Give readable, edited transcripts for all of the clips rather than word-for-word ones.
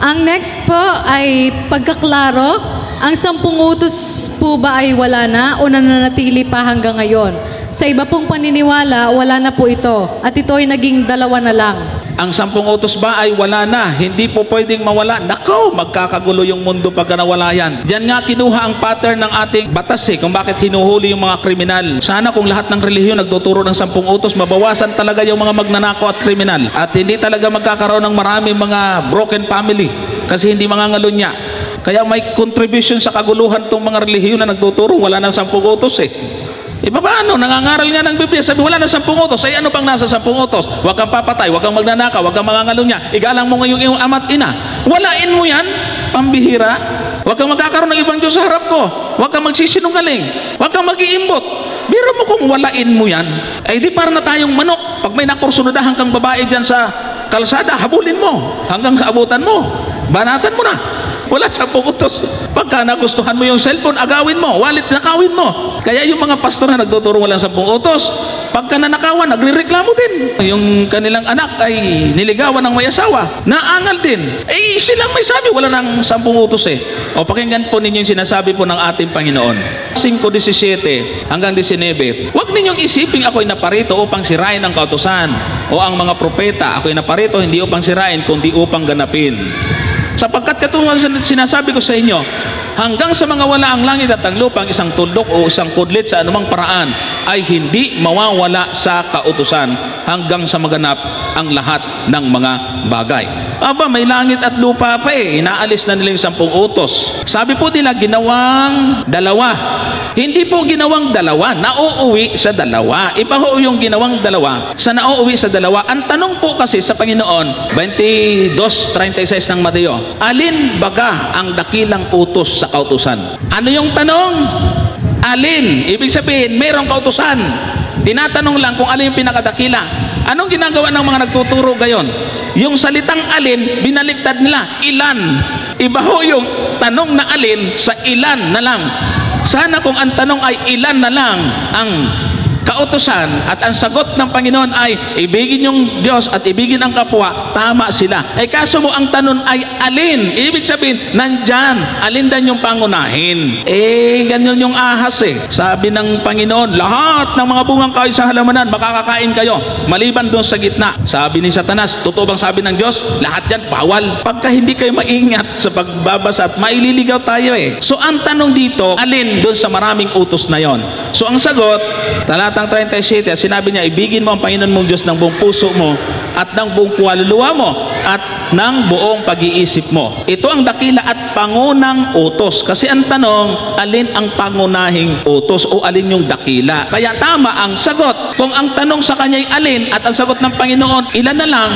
Ang next po ay pagkaklaro. Ang 10 utos po ba ay wala na o nananatili pa hanggang ngayon? Sa iba pong paniniwala, wala na po ito. At ito ay naging 2 na lang. Ang 10 utos ba ay wala na? Hindi po pwedeng mawala. Nako, magkakagulo yung mundo pagka nawala yan. Diyan nga kinuha ang pattern ng ating batas kung bakit hinuhuli yung mga kriminal. Sana kung lahat ng relihiyon nagtuturo ng 10 utos, mabawasan talaga yung mga magnanakaw at kriminal. At hindi talaga magkakaroon ng maraming mga broken family kasi hindi mangangalunya. Kaya may contribution sa kaguluhan tong mga relihiyon na nagtuturo. Wala na 10 utos paano? Nangangaral nga ng Biblia, sabi wala na 10 utos. Ay ano bang nasa 10 utos? Huwag kang papatay, huwag kang magnanakaw, huwag kang mangangalunya. Igalang mo ngayong iyong ama't ina. Walain mo yan, pambihira. Huwag kang magkakaroon ng ibang Diyos sa harap ko. Huwag kang magsisinungaling. Huwag kang mag-iimbot. Biro mo kung walain mo yan, ay di para na tayong manok. Pag may nakursunodahan kang babae dyan sa kalsada, habulin mo hanggang sa abutan mo. Banatan mo na. Wala 10 utos. Pagka nagustuhan mo yung cellphone, agawin mo. Wallet, nakawin mo. Kaya yung mga pastor na nagtuturo walang 10 utos, pagka nanakawan, nagre-reklamo din. Yung kanilang anak ay niligawan ng may asawa. Naangal din. Silang may sabi, wala nang 10 utos O pakinggan po ninyo yung sinasabi po ng ating Panginoon. 5:17 hanggang 19. Huwag ninyong isiping ako'y naparito upang sirain ang kautusan o ang mga propeta. Ako'y naparito hindi upang sirain, kundi upang ganapin. Sapagkat katulad sinasabi ko sa inyo, hanggang sa mga wala ang langit at ang lupa, ang isang tuldok o isang kudlit sa anumang paraan ay hindi mawawala sa kautusan hanggang sa maganap ang lahat ng mga bagay. Aba, may langit at lupa pa inaalis na nila yung 10 utos. Sabi po nila, ginawang 2. Hindi po ginawang 2, nauuwi sa 2. Iba ho yung ginawang 2 sa nauuwi sa 2. Ang tanong po kasi sa Panginoon, 22:36 ng Mateo, alin baga ang dakilang utos sa kautusan? Ano yung tanong? Alin? Ibig sabihin, mayroong kautusan. Tinatanong lang kung alin yung pinakadakila. Anong ginagawa ng mga nagtuturo gayon? Yung salitang alin, binaliktad nila, ilan. Iba ho yung tanong na alin sa ilan na lang. Sana kung ang tanong ay ilan na lang ang kautusan at ang sagot ng Panginoon ay ibigin yung Diyos at ibigin ang kapwa, tama sila. Kaso mo ang tanong ay alin? Ibig sabihin, nandyan, alin dan yung pangunahin? Ganyan yung ahas Sabi ng Panginoon, lahat ng mga bungang kahoy sa halamanan, makakakain kayo, maliban doon sa gitna. Sabi ni Satanas, totoo bang sabi ng Diyos? Lahat yan, bawal. Pagka hindi kayo maingat sa pagbabasa, maililigaw tayo So ang tanong dito, alin doon sa maraming utos na yon? So ang sagot, talatang 37, sinabi niya, ibigin mo ang Panginoon mong Diyos ng buong puso mo at ng buong kaluluwa mo at ng buong pag-iisip mo. Ito ang dakila at pangunang utos. Kasi ang tanong, alin ang pangunahing utos o alin yung dakila? Kaya tama ang sagot. Kung ang tanong sa kanya ay alin at ang sagot ng Panginoon, ilan na lang,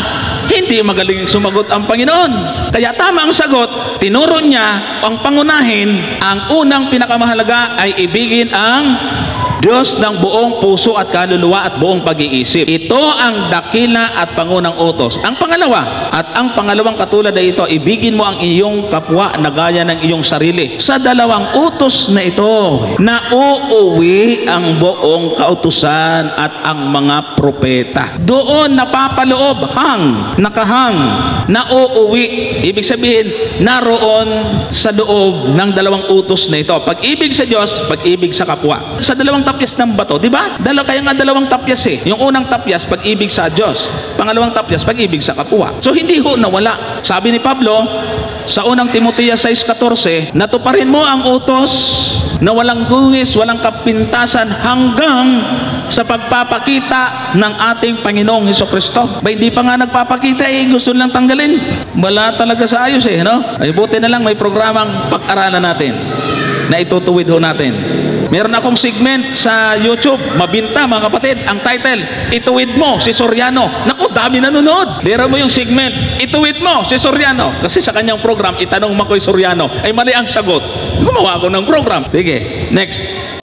hindi magaling sumagot ang Panginoon. Kaya tama ang sagot, tinuro niya ang pangunahin, ang unang pinakamahalaga ay ibigin ang Diyos ng buong puso at kaluluwa at buong pag-iisip. Ito ang dakila at pangunang utos. Ang pangalawa, at ang pangalawang katulad ay ito, ibigin mo ang iyong kapwa na gaya ng iyong sarili. Sa 2 utos na ito, nauuwi ang buong kautusan at ang mga propeta. Doon napapaloob, nakahang, nauuwi. Ibig sabihin, naroon sa loob ng 2 utos na ito. Pag-ibig sa Diyos, pag-ibig sa kapwa. Sa 2 tapyas ng bato, di ba? Kaya nga 2 tapyas Yung unang tapyas, pag-ibig sa Diyos. Pangalawang tapyas, pag-ibig sa kapwa. So hindi ho nawala. Sabi ni Pablo, sa unang Timoteo 6:14, natuparin mo ang utos na walang gungis, walang kapintasan hanggang sa pagpapakita ng ating Panginoong Hesukristo. Ba, hindi pa nga nagpapakita gusto lang tanggalin. Wala talaga sa ayos no? Ay buti na lang may programang pag-aralan natin na itutuwid ho natin. Meron akong segment sa YouTube, mabinta mga kapatid, ang title, ituwid mo si Soriano. Naku, dami nanonood. Meron mo yung segment, ituwid mo si Soriano. Kasi sa kanyang program, itanong mo ko'y Soriano. Ay mali ang sagot. Gumawa ako ng program. Sige, next.